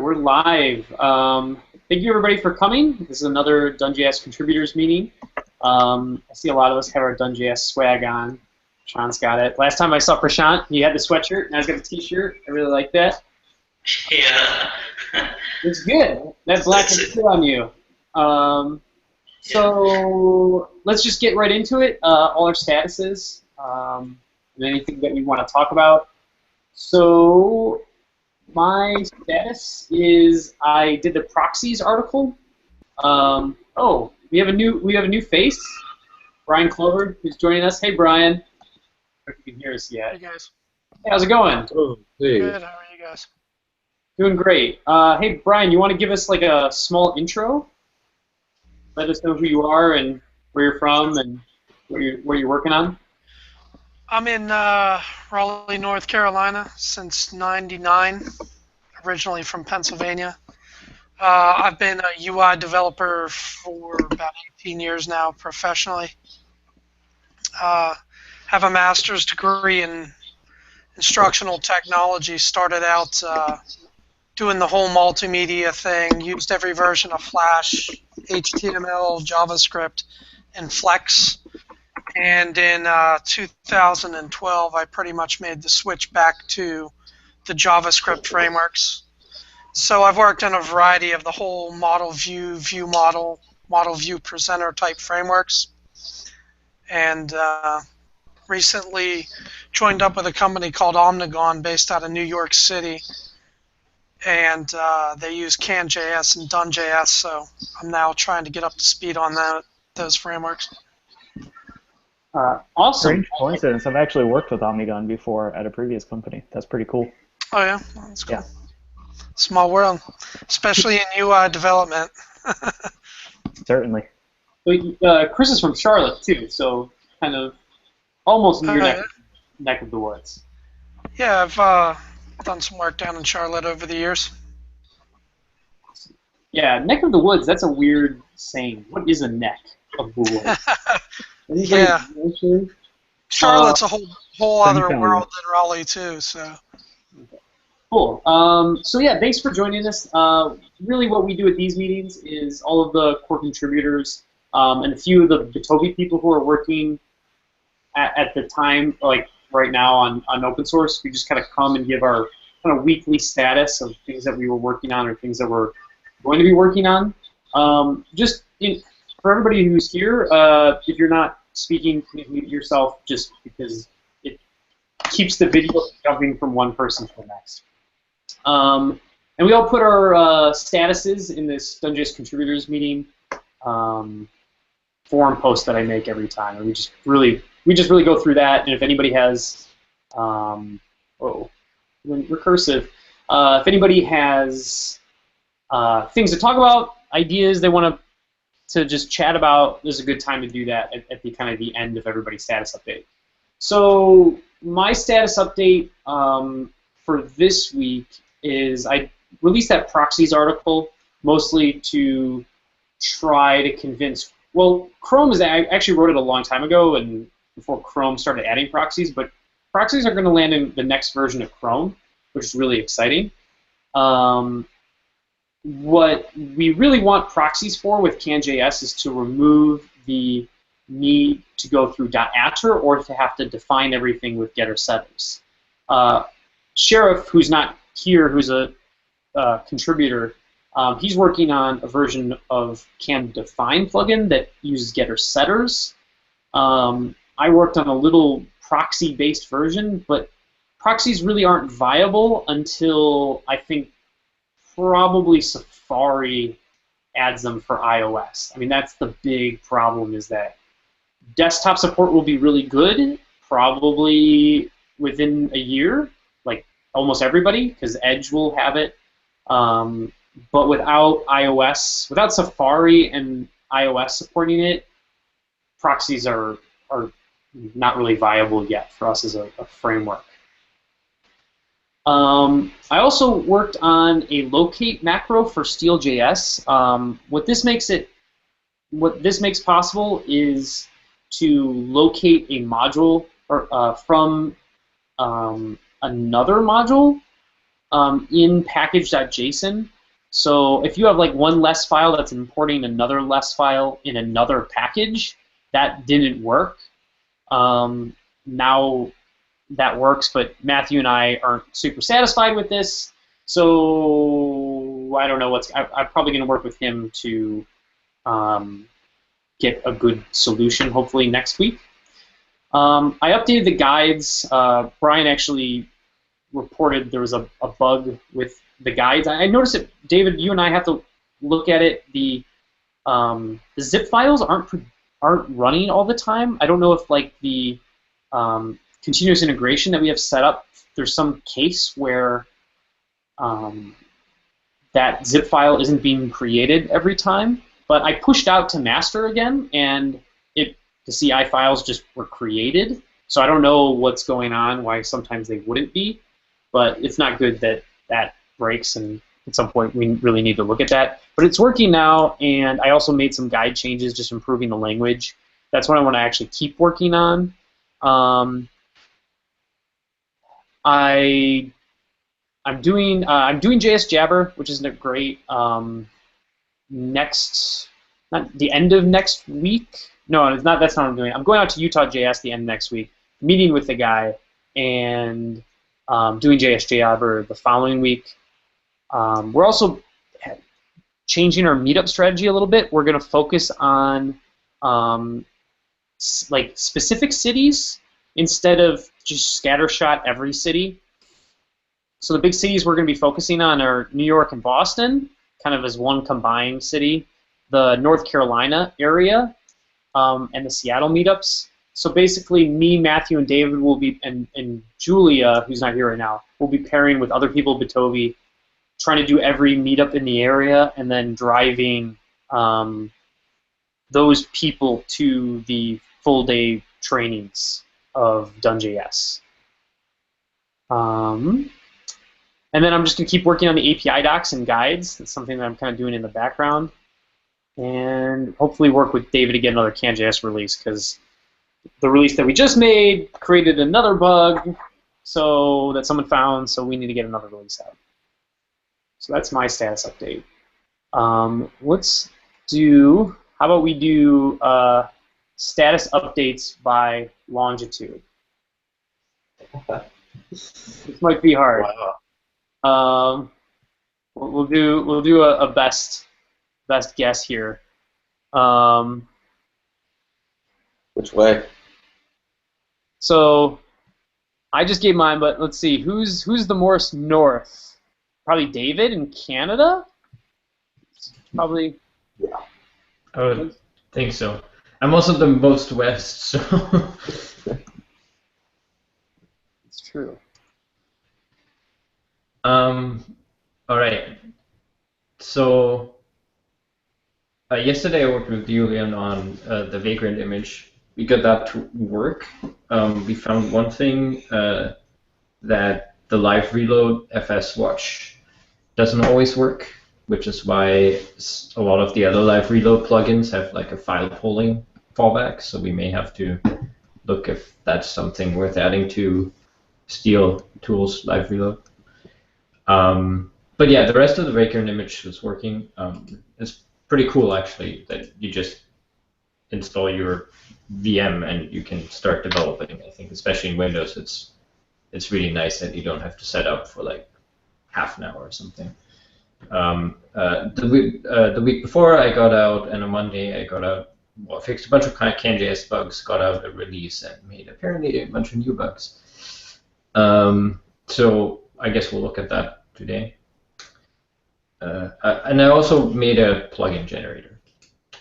right, we're live. Thank you everybody for coming. This is another DoneJS contributors meeting. I see a lot of us have our DoneJS swag on. Sean's got it. Last time I saw Prashant, he had the sweatshirt, and I was got the t-shirt. I really like that. Yeah. It's good. That black is good on you. So let's just get right into it. All our statuses, and anything that we want to talk about. So my status is I did the proxies article. Oh, we have a new face, Brian Clover, who's joining us. Hey, Brian. I don't know if you can hear us yet. Hey guys. Hey, how's it going? Oh, hey. Good. How are you guys? Doing great. Hey, Brian, you want to give us like a small intro? Let us know who you are and where you're from and what you're working on. I'm in Raleigh, North Carolina since '99. Originally from Pennsylvania. I've been a UI developer for about 18 years now, professionally. Have a master's degree in instructional technology. Started out doing the whole multimedia thing. Used every version of Flash, HTML, JavaScript, and Flex. And in 2012, I pretty much made the switch back to the JavaScript frameworks. So I've worked on a variety of the whole model view, view model view presenter type frameworks. And recently joined up with a company called Omnigon based out of New York City. And they use CanJS and DoneJS, so I'm now trying to get up to speed on those frameworks. Awesome. Strange coincidence. I've actually worked with Omnigon before at a previous company. That's pretty cool. Oh yeah, that's cool. Yeah. Small world, especially in UI development. Certainly. But, Chris is from Charlotte too, so kind of almost in your neck of the woods. Yeah, I've done some work down in Charlotte over the years. Yeah, neck of the woods, that's a weird saying. What is a neck of the woods? Yeah. Charlotte's a whole other Sunshine. world than Raleigh too, so. Cool. So yeah, thanks for joining us. Really what we do at these meetings is all of the core contributors and a few of the Bitovi people who are working at the time, like right now on open source, we just kind of come and give our kind of weekly status of things that we were working on or things that we're going to be working on. For everybody who's here, if you're not speaking, please mute yourself just because it keeps the video jumping from one person to the next. And we all put our statuses in this DoneJS contributors meeting forum post that I make every time, and we just really go through that. And if anybody has, recursive, if anybody has things to talk about, ideas they want to just chat about, there's a good time to do that at the kind of the end of everybody's status update. So my status update for this week is I released that proxies article mostly to try to convince. Well, Chrome is. I actually wrote it a long time ago, and before Chrome started adding proxies. But proxies are going to land in the next version of Chrome, which is really exciting. What we really want proxies for with CanJS is to remove the need to go through .atter or to have to define everything with getter setters. Sheriff, who's not here, who's a contributor, he's working on a version of CanDefine plugin that uses getter setters. I worked on a little proxy-based version, but proxies really aren't viable until I think probably Safari adds them for iOS. I mean, that's the big problem, is that desktop support will be really good, probably within a year, like almost everybody, because Edge will have it. But without iOS, without Safari and iOS supporting it, proxies are not really viable yet for us as a framework. I also worked on a locate macro for Steel.js. What this makes possible is to locate a module from another module in package.json. So if you have like one less file that's importing another less file in another package, that didn't work. Now that works, but Matthew and I aren't super satisfied with this. So I don't know I'm probably going to work with him to get a good solution, hopefully next week. I updated the guides. Brian actually reported there was a bug with the guides. I noticed that, David, you and I have to look at it. The zip files aren't running all the time. I don't know if like the continuous integration that we have set up, there's some case where that zip file isn't being created every time. But I pushed out to master again, and the CI files just were created. So I don't know what's going on, why sometimes they wouldn't be. But it's not good that that breaks, and at some point we really need to look at that. But it's working now, and I also made some guide changes, just improving the language. That's what I want to actually keep working on. I'm doing JS Jabber, which isn't great. Not the end of next week. No, it's not. That's not what I'm doing. I'm going out to Utah JS the end of next week, meeting with the guy, and doing JS Jabber the following week. We're also changing our meetup strategy a little bit. We're going to focus on like specific cities instead of just scattershot every city. So the big cities we're going to be focusing on are New York and Boston, kind of as one combined city, the North Carolina area, and the Seattle meetups. So basically, me, Matthew, and David will be, and Julia, who's not here right now, will be pairing with other people at Bitovi, trying to do every meetup in the area, and then driving those people to the full-day trainings of DoneJS. And then I'm just going to keep working on the API docs and guides. That's something that I'm kind of doing in the background. And hopefully work with David to get another CanJS release, because the release that we just made created another bug that someone found, so we need to get another release out. So that's my status update. How about we do status updates by longitude? This might be hard. Wow. We'll do a best guess here. Which way? So I just gave mine, but let's see who's the most north. Probably David in Canada. Probably. Yeah. I would think so. I'm also the most west, so. It's true. All right. So yesterday I worked with Julian on the Vagrant image. We got that to work. We found one thing that the live reload FS watch doesn't always work, which is why a lot of the other live reload plugins have like a file pooling fallback. So we may have to look if that's something worth adding to Steel Tools live reload. But yeah, the rest of the Vagrant image is working. It's pretty cool actually that you just install your VM and you can start developing. I think especially in Windows, it's really nice that you don't have to set up for like half an hour or something. The week before I got out, and on Monday I got out. Well, I fixed a bunch of kind of CanJS bugs, got out a release, and made apparently a bunch of new bugs. So I guess we'll look at that today. And I also made a plugin generator.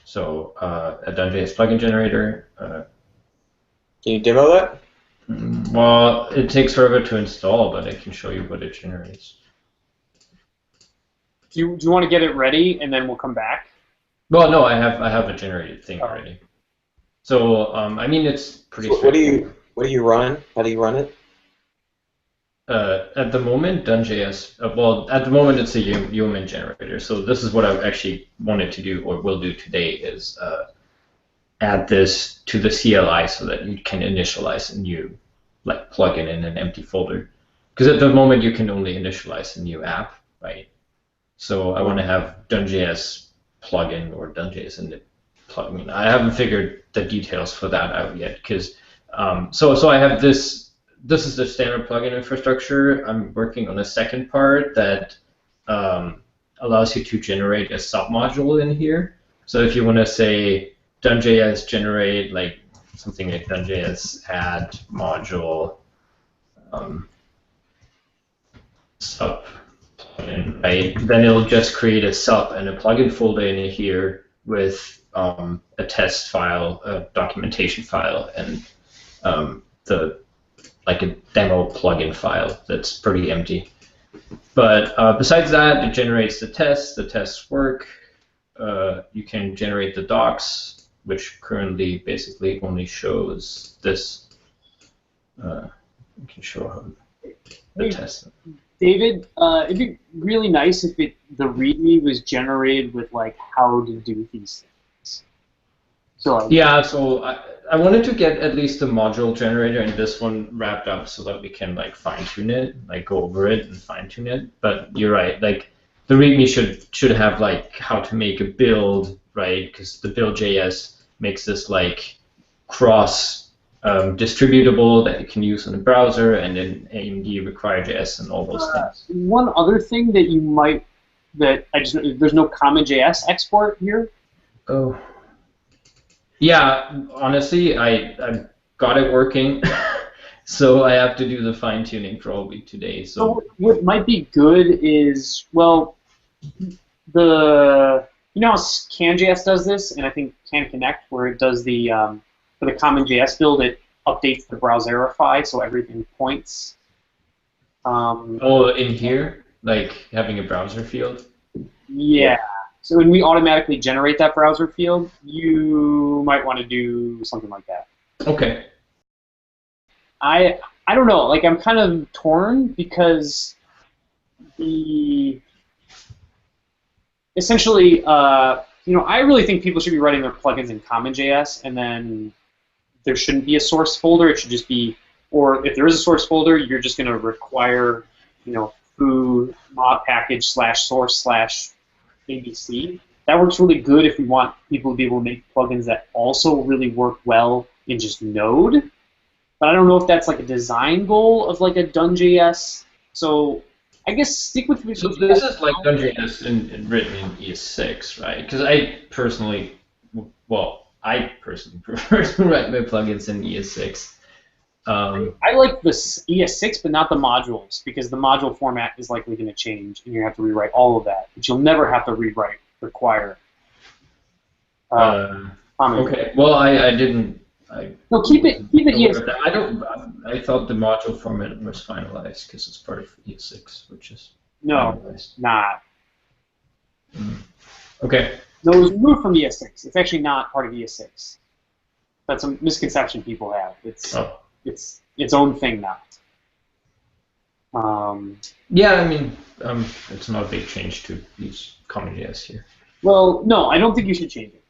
So a DoneJS plugin generator. Can you demo that? Well, it takes forever to install, but I can show you what it generates. Do you want to get it ready and then we'll come back? Well, no, I have a generated thing already. So I mean, it's pretty. What do you run? How do you run it? At the moment, DoneJS. Well, at the moment it's a human generator. So this is what I actually wanted to do, or will do today, is add this to the CLI so that you can initialize a new plugin in an empty folder. because at the moment you can only initialize a new app, right? So I want to have DoneJS plugin or DoneJS init plugin. I haven't figured the details for that out yet, because so I have this. This is the standard plugin infrastructure. I'm working on a second part that allows you to generate a submodule in here. So if you want to say DoneJS generate like something like DoneJS add module sub plugin, right? Then it'll just create a sub and a plugin folder in here with a test file, a documentation file, and like a demo plugin file that's pretty empty. But besides that, it generates the tests. The tests work. You can generate the docs, which currently basically only shows this. You can show how the test. David, it'd be really nice if the README was generated with like how to do these things. So yeah, so I wanted to get at least the module generator in this one wrapped up so that we can like fine tune it, like go over it and fine tune it. But you're right, like the README should have like how to make a build, right? Because the build.js makes this like cross distributable that you can use in the browser, and then AMD require.js and all those things. One other thing that you might there's no CommonJS export here. Oh. Yeah, honestly, I got it working, so I have to do the fine tuning probably today. So what might be good is, well, you know how CanJS does this, and I think CanConnect, where it does the for the CommonJS build, it updates the browserify so everything points. Oh, in here, like having a browser field. Yeah. So when we automatically generate that browser field, you might want to do something like that. Okay. I don't know. Like I'm kind of torn because essentially, you know, I really think people should be writing their plugins in CommonJS, and then there shouldn't be a source folder. It should just be, or if there is a source folder, you're just going to require, you know, foo mod package /source/ ABC. That works really good if we want people to be able to make plugins that also really work well in just Node. But I don't know if that's like a design goal of like a DoneJS. So I guess stick with. So this is like DoneJS written in ES6, right? Because I personally prefer to write my plugins in ES6. I like the ES6, but not the modules, because the module format is likely going to change, and you have to rewrite all of that. But you'll never have to require. Okay. Well, I didn't. No, keep it ES6. I thought the module format was finalized because it's part of ES6, which is finalized. Not. Okay. No, it was removed from ES6. It's actually not part of ES6. That's a misconception people have. It's its own thing now. Yeah, I mean, it's not a big change to use CommonJS here. Well, no, I don't think you should change it.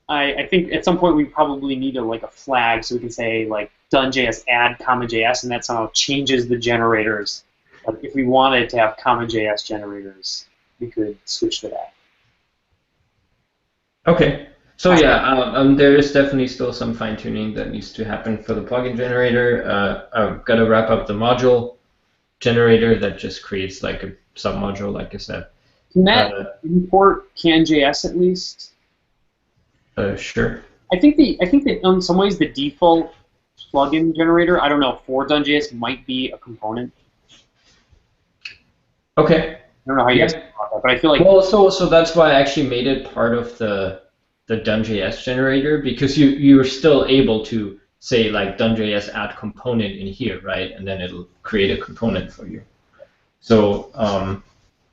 I think at some point we probably need a flag so we can say like DoneJS add CommonJS, and that somehow changes the generators. Like if we wanted to have CommonJS generators, we could switch to that. Okay. So yeah, there is definitely still some fine-tuning that needs to happen for the plugin generator. I've got to wrap up the module generator that just creates like a submodule, like I said. Can that import CanJS at least? Sure. I think that in some ways the default plugin generator, I don't know, for DoneJS might be a component. Okay. I don't know how you guys feel about that, but I feel like. Well, so that's why I actually made it part of the DoneJS generator, because you're still able to say like DoneJS add component in here, right? And then it'll create a component for you. So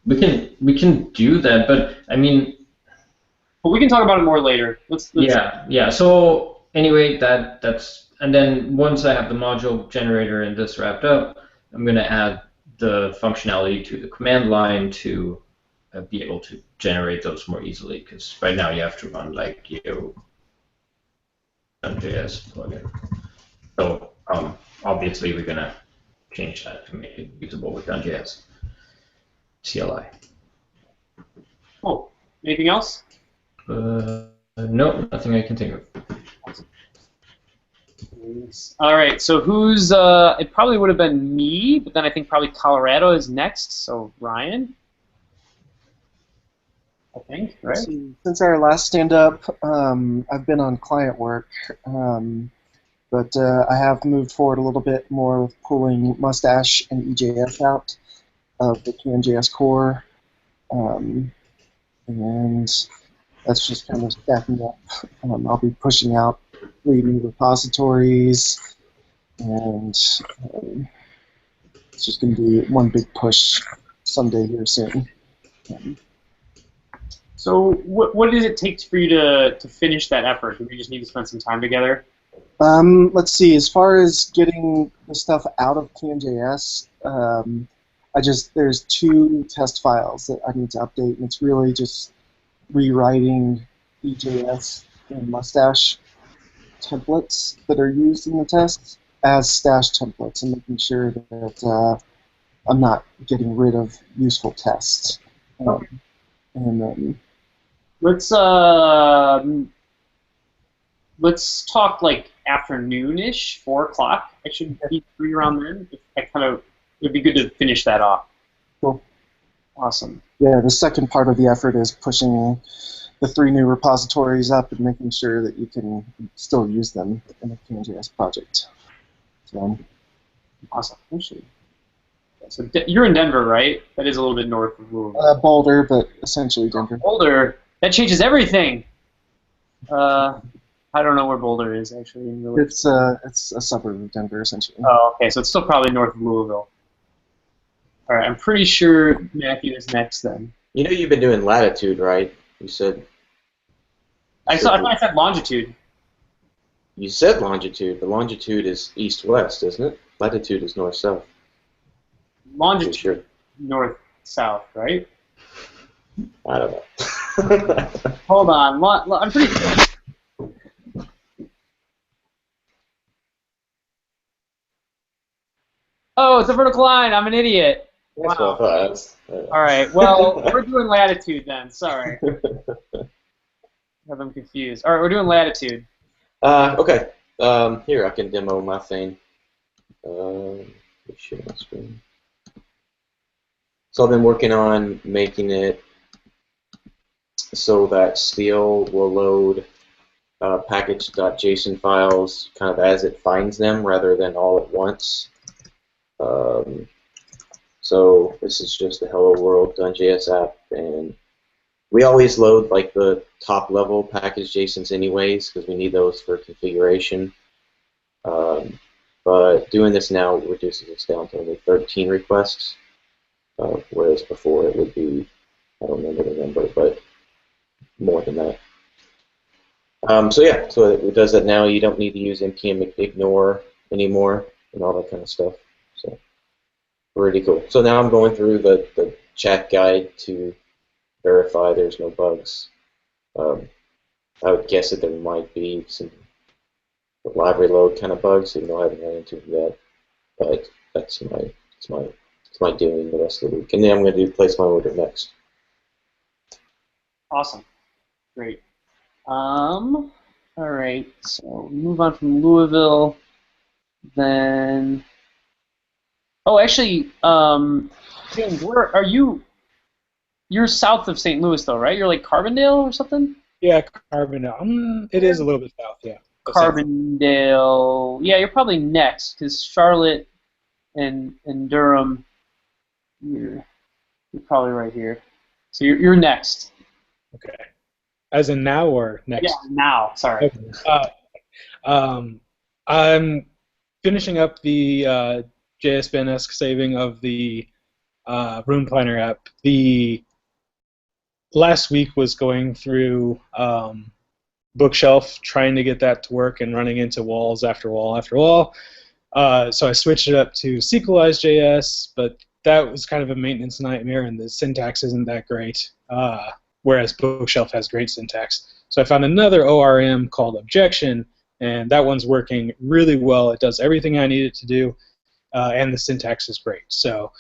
we can do that, but I mean. Well, we can talk about it more later. Let's Yeah. So anyway, that's and then once I have the module generator and this wrapped up, I'm gonna add the functionality to the command line to be able to generate those more easily, because right now you have to run like DoneJS plugin. So obviously we're gonna change that to make it usable with DoneJS CLI. Cool. Anything else? No, nothing I can think of. All right, so who's, it probably would have been me, but then I think probably Colorado is next, so Ryan, I think, right? Since our last stand-up, I've been on client work, but I have moved forward a little bit more with pulling Mustache and EJS out of the CanJS core, and that's just kind of stacking up. I'll be pushing out 3 new repositories, and it's just going to be one big push someday here soon. So what does it take for you to finish that effort? Do we just need to spend some time together? Let's see. As far as getting the stuff out of CanJS, there's 2 test files that I need to update, and it's really just rewriting EJS and Mustache templates that are used in the tests as stash templates, and making sure that I'm not getting rid of useful tests. Let's talk like afternoonish, 4 o'clock. I should be free around then. It'd be good to finish that off. Cool. Awesome. Yeah, the second part of the effort is pushing the 3 new repositories up and making sure that you can still use them in the CanJS project. So, awesome. Actually, so you're in Denver, right? That is a little bit north of Louisville. Boulder, but essentially Denver. Boulder. That changes everything. I don't know where Boulder is actually. It's a suburb of Denver, essentially. Oh, okay. So it's still probably north of Louisville. All right. I'm pretty sure Matthew is next then. You know you've been doing latitude, right? You said. I thought I said longitude. You said longitude, but longitude is east-west, isn't it? Latitude is north-south. Longitude, sure. north-south, right? I don't know. Hold on. I'm pretty sure. Oh, it's a vertical line. I'm an idiot. That's Wow. what I thought. All right. Well, we're doing latitude then. Sorry. Have them confused. All right, we're doing latitude. Okay. Here, I can demo my thing. Share my screen. So I've been working on making it so that Steel will load package.json files kind of as it finds them rather than all at once. So this is just the Hello World DoneJS app, and we always load like the top level package JSONs anyways because we need those for configuration. But doing this now reduces us down to only 13 requests, whereas before it would be, I don't remember the number, but more than that. So yeah, so it does that now. You don't need to use npm ignore anymore and all that kind of stuff. So pretty cool. So now I'm going through the chat guide to verify there's no bugs. I would guess that there might be some live reload kind of bugs, even though I haven't run into them yet. But that's my doing the rest of the week. And then I'm going to do place my order next. Awesome. Great. All right. So move on from Louisville. Then. Oh, actually, James, where are you? You're south of St. Louis, though, right? You're like Carbondale or something? Yeah, Carbondale. It is a little bit south, yeah. Carbondale. Yeah, you're probably next, because Charlotte and Durham, you're probably right here. So you're next. Okay. As in now or next? Yeah, now. Sorry. Okay. I'm finishing up the JSBN-esque saving of the Room Planner app. The last week was going through Bookshelf, trying to get that to work and running into walls after wall after wall. So I switched it up to SQLized.js, but that was kind of a maintenance nightmare, and the syntax isn't that great, whereas Bookshelf has great syntax. So I found another ORM called Objection, and that one's working really well. It does everything I need it to do. and the syntax is great. So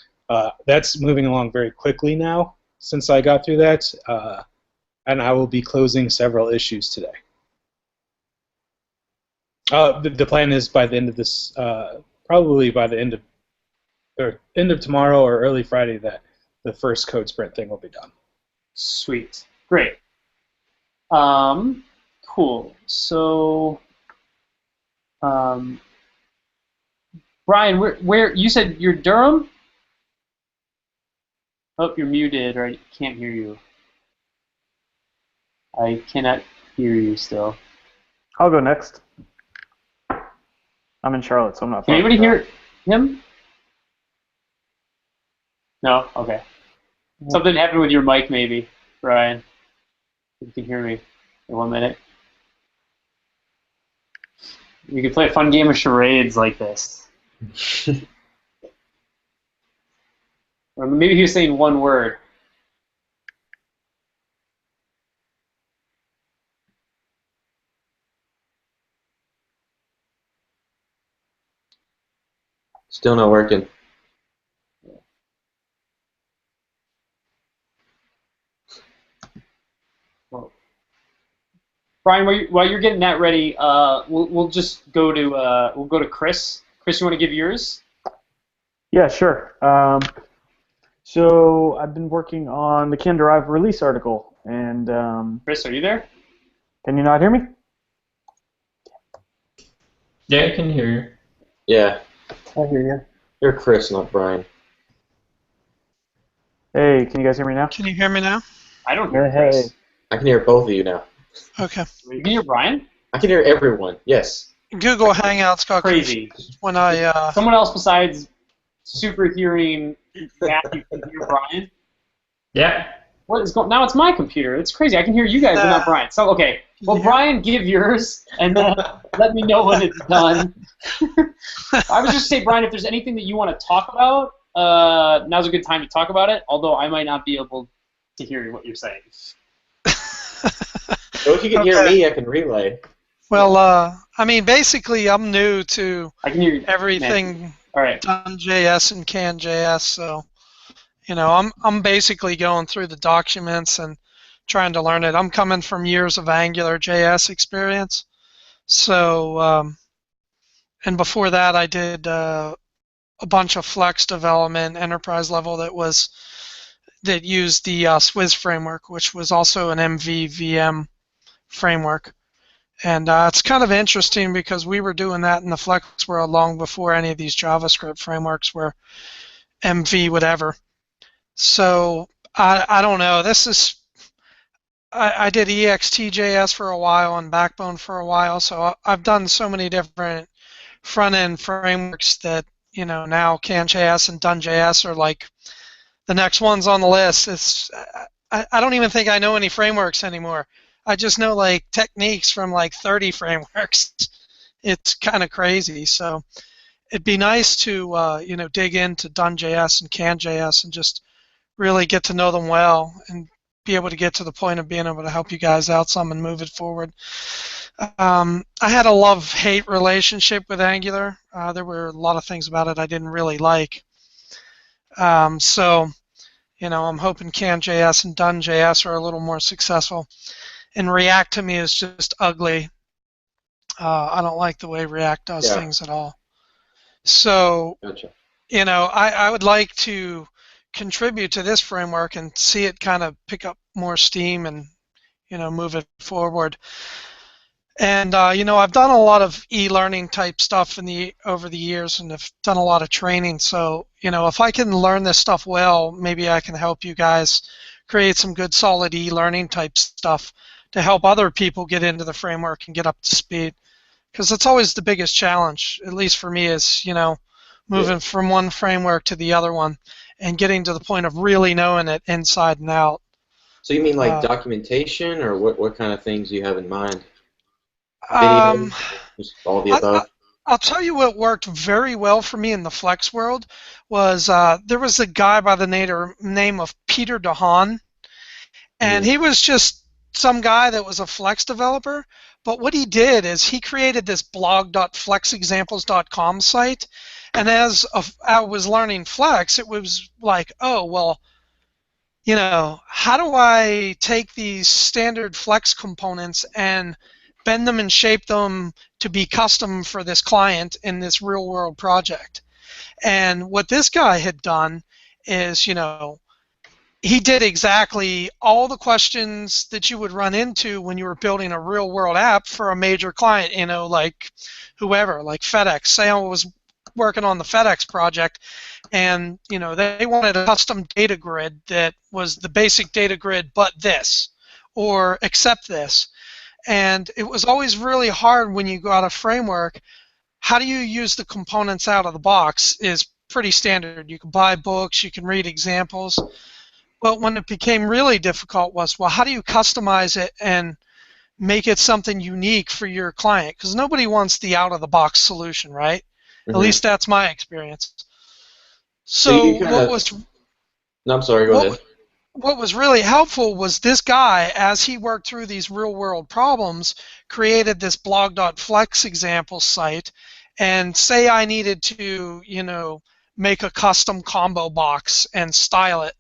that's moving along very quickly now since I got through that, and I will be closing several issues today. The plan is by the end of this, probably by the end of tomorrow or early Friday, that the first code sprint thing will be done. Sweet. Great. Cool. So, Brian, where you said you're Durham? Oh, you're muted, or I can't hear you. I cannot hear you still. I'll go next. I'm in Charlotte, so I'm not. Can anybody hear him? No? Okay. Something happened with your mic, maybe, Brian. You can hear me in 1 minute. We could play a fun game of charades like this. Or maybe he was saying one word. Still not working. Well, Brian, while you're getting that ready, we'll just go to Chris. Chris, you want to give yours? Yeah, sure. So I've been working on the CanDerive release article, and Chris, are you there? can you not hear me? Yeah, I can hear you. Yeah, I hear you. you're Chris, not Brian. Hey, can you guys hear me now? Can you hear me now? I don't hear Hey. Chris. I can hear both of you now. Okay. You can hear Brian? I can hear everyone. Yes. Google Hangouts got Crazy. confused when I Someone else besides super hearing Matthew can hear Brian? Yeah. What is going? Now it's my computer. It's crazy. I can hear you guys, but not Brian. So okay. Well, Yeah. Brian, give yours, and then let me know when it's done. I would just say, Brian, if there's anything that you want to talk about, now's a good time to talk about it. Although I might not be able to hear what you're saying. So if you can hear Okay. me, I can relay. Well, I mean, basically, I'm new to I can hear you. everything All right. DoneJS and CanJS, so I'm basically going through the documents and trying to learn it. I'm coming from years of Angular JS experience, so and before that, I did a bunch of Flex development, enterprise level that used the Swiss framework, which was also an MVVM framework. And it's kind of interesting because we were doing that in the Flex world long before any of these JavaScript frameworks were MV whatever. So I don't know. I did EXTJS for a while and Backbone for a while, so I've done so many different front-end frameworks that now CanJS and DoneJS are like the next ones on the list. I don't even think I know any frameworks anymore. I just know like techniques from like 30 frameworks. It's kind of crazy. So it'd be nice to dig into DoneJS and CanJS and just really get to know them well and be able to get to the point of being able to help you guys out some and move it forward. I had a love-hate relationship with Angular. There were a lot of things about it I didn't really like. So I'm hoping CanJS and DoneJS are a little more successful. And React to me is just ugly. I don't like the way React does things at all. So, Gotcha. I would like to contribute to this framework and see it kind of pick up more steam and, move it forward. And, I've done a lot of e-learning type stuff over the years and have done a lot of training. So, if I can learn this stuff well, maybe I can help you guys create some good solid e-learning type stuff to help other people get into the framework and get up to speed. Because it's always the biggest challenge, at least for me, is, moving from one framework to the other one and getting to the point of really knowing it inside and out. So you mean like documentation, or what kind of things do you have in mind? Um, Just all the above? I'll tell you what worked very well for me in the Flex world was there was a guy by the name of Peter DeHaan, and he was just some guy that was a Flex developer, but what he did is he created this blog.flexexamples.com site, and as I was learning Flex, it was like, oh, well, how do I take these standard Flex components and bend them and shape them to be custom for this client in this real-world project? And what this guy had done is, he did exactly all the questions that you would run into when you were building a real-world app for a major client, like whoever, like FedEx. Say I was working on the FedEx project, and they wanted a custom data grid that was the basic data grid but this, or except this. And it was always really hard when you got a framework. How do you use the components out of the box is pretty standard. You can buy books, you can read examples. But when it became really difficult was, well, how do you customize it and make it something unique for your client? Because nobody wants the out-of-the-box solution, right? Mm-hmm. At least that's my experience. So what was... No, I'm sorry, go ahead. What was really helpful was this guy, as he worked through these real-world problems, created this blog.flexexamples site, and say I needed to, make a custom combo box and style it,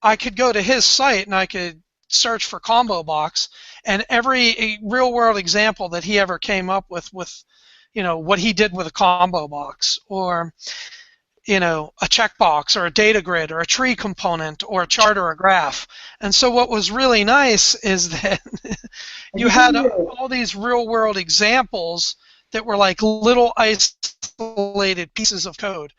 I could go to his site and I could search for combo box, and every real-world example that he ever came up with, what he did with a combo box, or a checkbox, or a data grid, or a tree component, or a chart, or a graph. And so what was really nice is that you had all these real-world examples that were like little isolated pieces of code.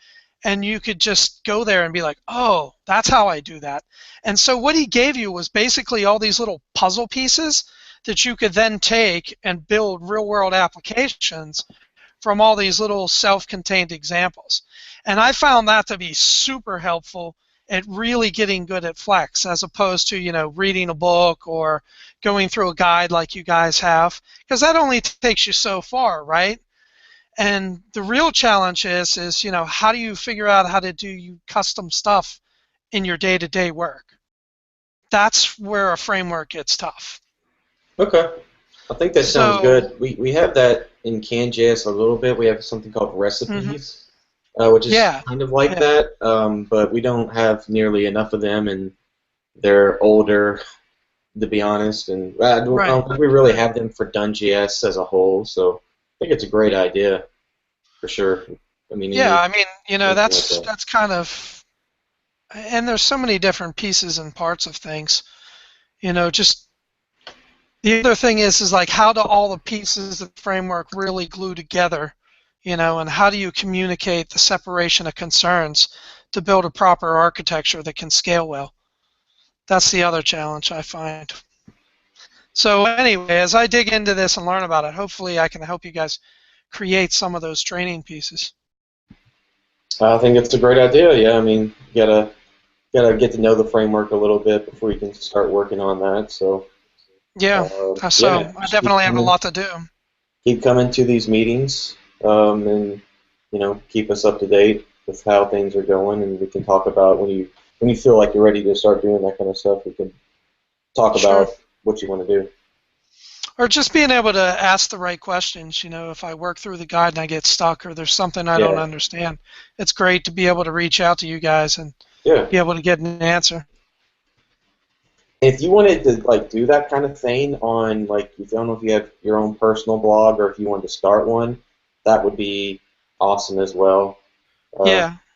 And you could just go there and be like, oh, that's how I do that. And so what he gave you was basically all these little puzzle pieces that you could then take and build real-world applications from all these little self-contained examples. And I found that to be super helpful at really getting good at Flex, as opposed to, reading a book or going through a guide like you guys have, because that only takes you so far, right? And the real challenge is how do you figure out how to do custom stuff in your day-to-day work? That's where a framework gets tough. Okay. I think that sounds good. We have that in CanJS a little bit. We have something called recipes, which is kind of like that, but we don't have nearly enough of them, and they're older, to be honest. And I don't think we really have them for DoneJS as a whole, so I think it's a great idea, for sure. I mean, that's kind of, and there's so many different pieces and parts of things. Just the other thing is like, how do all the pieces of the framework really glue together, and how do you communicate the separation of concerns to build a proper architecture that can scale well? That's the other challenge I find. So anyway, as I dig into this and learn about it, hopefully I can help you guys create some of those training pieces. I think it's a great idea. Yeah, I mean, you gotta get to know the framework a little bit before you can start working on that. So I definitely have a lot to do. Keep coming to these meetings, and keep us up to date with how things are going, and we can talk about when you feel like you're ready to start doing that kind of stuff. We can talk about what you want to do. Or just being able to ask the right questions. If I work through the guide and I get stuck, or there's something I don't understand, it's great to be able to reach out to you guys and be able to get an answer. If you wanted to do that kind of thing on I don't know if you have your own personal blog or if you wanted to start one, that would be awesome as well.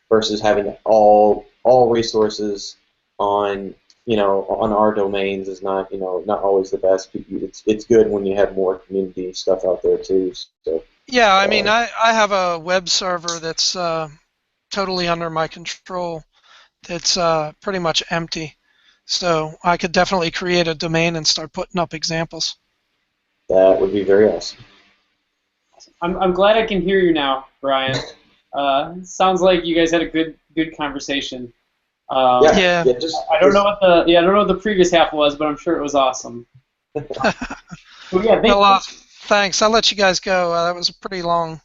Versus having all resources on on our domains is not not always the best. It's good when you have more community stuff out there too. So I mean I have a web server that's totally under my control. That's pretty much empty. So I could definitely create a domain and start putting up examples. That would be very awesome. I'm glad I can hear you now, Brian. Sounds like you guys had a good conversation. I don't know what the previous half was, but I'm sure it was awesome. Thanks. I'll let you guys go. That was a pretty long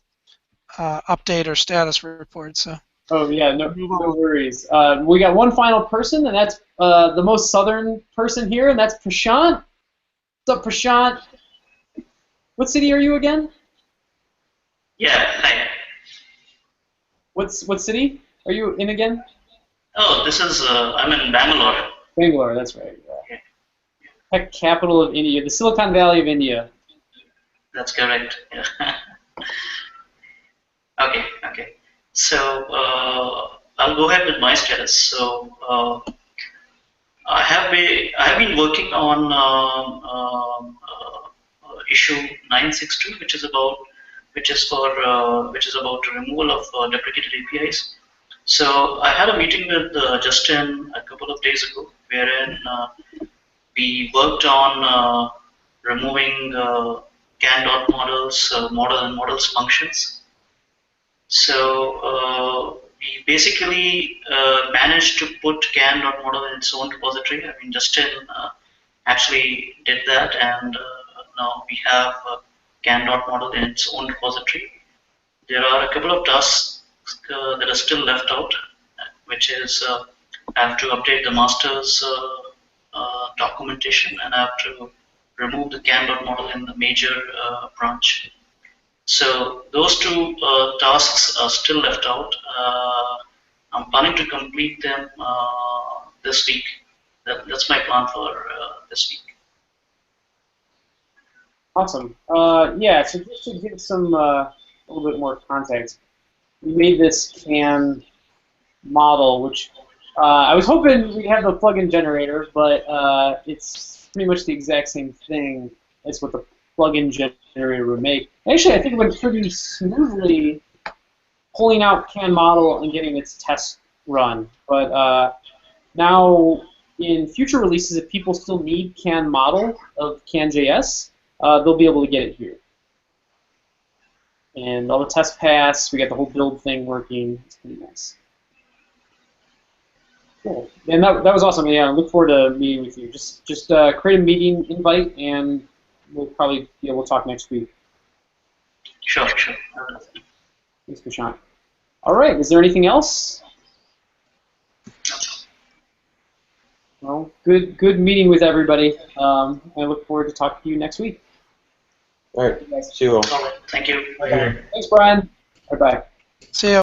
update or status report. So. Oh yeah, no worries. We got one final person, and that's the most southern person here, and that's Prashant. What's up, Prashant? What city are you again? Yeah, hi. What city are you in again? Oh, this is, I'm in Bangalore. Bangalore, that's right. Yeah. Tech capital of India, the Silicon Valley of India. That's correct. Yeah. Okay, okay. So, I'll go ahead with my status. So, I have been working on issue 962, which is about removal of deprecated APIs. So I had a meeting with Justin a couple of days ago, wherein we worked on removing CAN models, model and models functions. So we basically managed to put CAN.model in its own repository. I mean, Justin actually did that, and now we have CAN.model in its own repository. There are a couple of tasks that are still left out, which is I have to update the master's documentation, and I have to remove the CAN.model in the major branch. So those two tasks are still left out. I'm planning to complete them this week. That's my plan for this week. Awesome. Yeah, so just to give some a little bit more context, we made this CAN model, which I was hoping we'd have the plugin generator, but it's pretty much the exact same thing as what the plugin generator would make. Actually, I think it went pretty smoothly pulling out CAN model and getting its test run. But now, in future releases, if people still need CAN model of CAN.js, they'll be able to get it here. And all the tests pass, we got the whole build thing working. It's pretty nice. Cool. And that was awesome. Yeah, I look forward to meeting with you. Just create a meeting invite, and we'll probably be able to talk next week. Sure, sure. Thanks, Prashant. All right, is there anything else? Well, good meeting with everybody. I look forward to talking to you next week. All right. See you all. All right. Thank you. Okay. Thanks, Brian. Bye-bye. See ya.